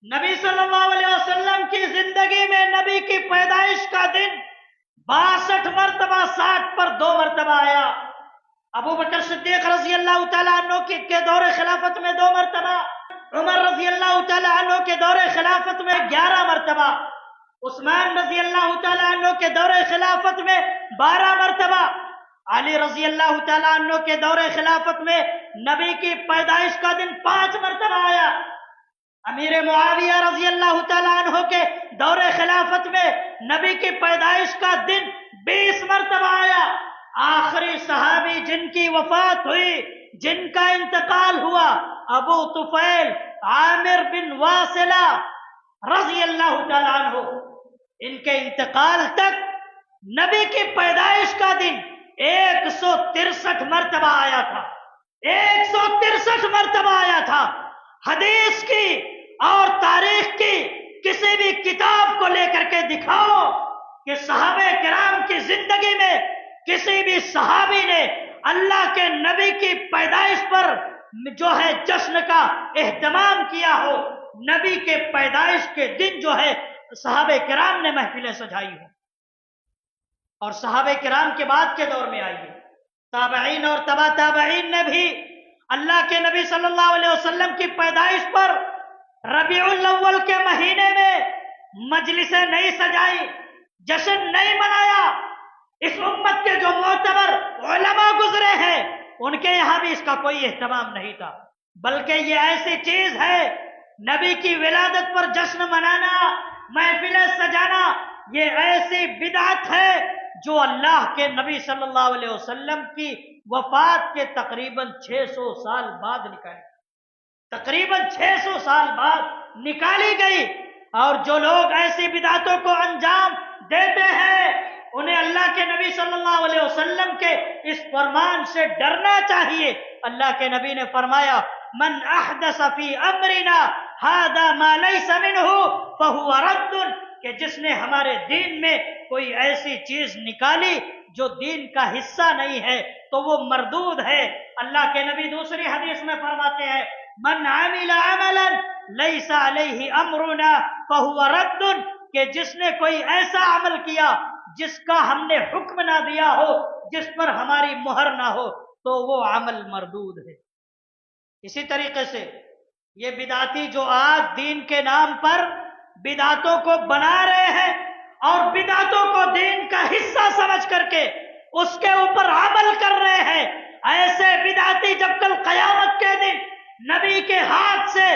نبی صلی اللہ علیہ وسلم کی زندگی میں نبی کی پیدائش کا دن 62 مرتبہ 60 پر 2 مرتبہ آیا۔ ابو بکر صدیق رضی اللہ تعالیٰ عنہ کے دور خلافت میں 2 مرتبہ، عمر رضی اللہ تعالیٰ عنہ کے دور خلافت میں 11 مرتبہ، عثمان رضی اللہ تعالیٰ عنہ کے دور خلافت میں 12 مرتبہ، علی رضی اللہ تعالیٰ عنہ کے دور خلافت میں نبی کی پیدائش کا دن 5 مرتبہ آیا۔ امیر معاویہ رضی اللہ تعالیٰ عنہ کے دور خلافت میں نبی کی پیدائش کا دن 20 مرتبہ آیا۔ آخری صحابی جن کی وفات ہوئی، جن کا انتقال ہوا، ابو طفیل عامر بن واصلہ رضی اللہ تعالیٰ عنہ، ان کے انتقال تک نبی کی پیدائش کا دن 163 مرتبہ آیا تھا، 163 مرتبہ آیا تھا۔ حدیث کی اور تاریخ کی کسی بھی کتاب کو لے کر کے دکھاؤ کہ صحابہ کرام کی زندگی میں کسی بھی صحابی نے اللہ کے نبی کی پیدائش پر جو ہے جشن کا اہتمام کیا ہو، نبی کے پیدائش کے دن جو ہے صحابہ کرام نے محفلیں سجائی ہوں۔ اور صحابہ کرام کے بعد کے دور میں آئیے، تابعین اور تبع تابعین نے بھی اللہ کے نبی صلی اللہ علیہ وسلم کی پیدائش پر ربیع الاول کے مہینے میں مجلسیں نہیں سجائی، جشن نہیں منایا۔ اس امت کے جو معتبر علماء گزرے ہیں ان کے یہاں بھی اس کا کوئی اہتمام نہیں تھا، بلکہ یہ ایسی چیز ہے، نبی کی ولادت پر جشن منانا، محفلیں سجانا، یہ ایسی بدعت ہے جو اللہ کے نبی صلی اللہ علیہ وسلم کی وفات کے تقریباً 600 سال بعد نکالی، تقریباً 600 سال بعد نکالی گئی۔ اور جو لوگ ایسی بدعتوں کو انجام دیتے ہیں انہیں اللہ کے نبی صلی اللہ علیہ وسلم کے اس فرمان سے ڈرنا چاہیے۔ اللہ کے نبی نے فرمایا، من احدث فی امرنا ھذا ما لیس منہ فہو رد، کہ جس نے ہمارے دین میں کوئی ایسی چیز نکالی جو دین کا حصہ نہیں ہے تو وہ مردود ہے۔ اللہ کے نبی دوسری حدیث میں فرماتے ہیں، من عمل عملا لیس علیہ امرنا فہو رد، کہ جس نے کوئی ایسا عمل کیا جس کا ہم نے حکم نہ دیا ہو، جس پر ہماری مہر نہ ہو، تو وہ عمل مردود ہے۔ اسی طریقے سے یہ بدعتی جو آج دین کے نام پر بدعتوں کو بنا رہے ہیں اور بدعتوں کو دین کا حصہ سمجھ کر کے اس کے اوپر عمل کر رہے ہیں، ایسے بدعتی جب کل قیامت کے دن نبی کے ہاتھ سے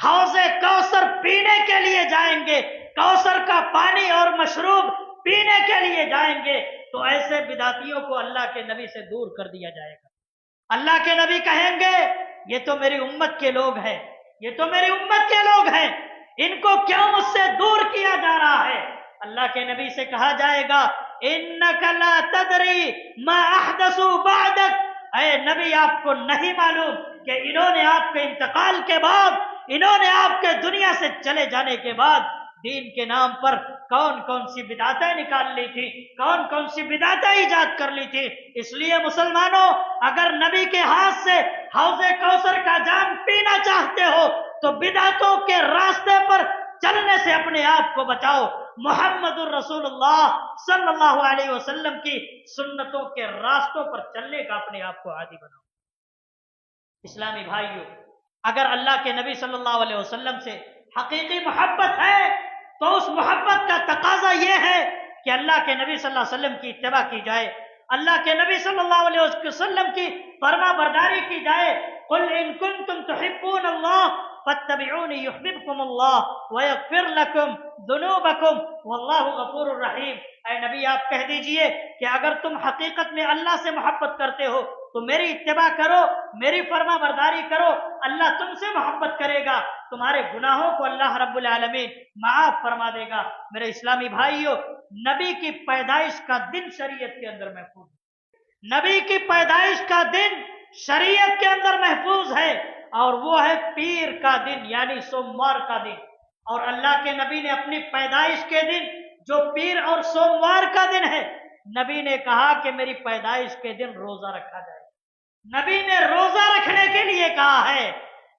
حوض کوثر پینے کے لیے جائیں گے، کوثر کا پانی اور مشروب پینے کے لیے جائیں گے، تو ایسے بدعتیوں کو اللہ کے نبی سے دور کر دیا جائے گا۔ اللہ کے نبی کہیں گے، یہ تو میری امت کے لوگ ہیں، یہ تو میری امت کے لوگ ہیں، ان کو کیوں مجھ سے دور کیا جا رہا ہے؟ اللہ کے نبی سے کہا جائے گا، انک لا تدری ما احدثوا بعدک، اے نبی آپ کو نہیں معلوم کہ انہوں نے آپ کے انتقال کے بعد، انہوں نے آپ کے دنیا سے چلے جانے کے بعد دین کے نام پر کون کون سی بدعتیں نکال لی تھی، کون کون سی بدعتیں ایجاد کر لی تھی۔ اس لیے مسلمانوں، اگر نبی کے ہاتھ سے حوض کوثر کا جام پینا چاہتے ہو تو بدعتوں کے راستے پر چلنے سے اپنے آپ کو بچاؤ، محمد الرسول اللہ صلی اللہ علیہ وسلم کی سنتوں کے راستوں پر چلنے کا اپنے آپ کو عادی بناؤ۔ اسلامی بھائیوں، اگر اللہ کے نبی صلی اللہ علیہ وسلم سے حقیقی محبت ہے تو اس محبت کا تقاضا یہ ہے کہ اللہ کے نبی صلی اللہ علیہ وسلم کی اتباع کی جائے، اللہ کے نبی صلی اللہ علیہ وسلم کی فرما برداری کی جائے۔ قل ان کنتم تحبون اللہ فاتبعونی یحببکم اللہ ویغفر لکم ذنوبکم واللہ غفور الرحیم۔ اے نبی آپ کہہ دیجئے کہ اگر تم حقیقت میں اللہ سے محبت کرتے ہو تو میری اتباع کرو، میری فرما برداری کرو، اللہ تم سے محبت کرے گا، تمہارے گناہوں کو اللہ رب العالمین معاف فرما دے گا۔ میرے اسلامی بھائیوں، نبی کی پیدائش کا دن شریعت کے اندر محفوظ ہے، نبی کی پیدائش کا دن شریعت کے اندر محفوظ ہے، اور وہ ہے پیر کا دن، یعنی سوموار کا دن۔ اور اللہ کے نبی نے اپنی پیدائش کے دن جو پیر اور سوموار کا دن ہے، نبی نے کہا کہ میری پیدائش کے دن روزہ رکھا جائے۔ نبی نے روزہ رکھنے کے لیے کہا ہے،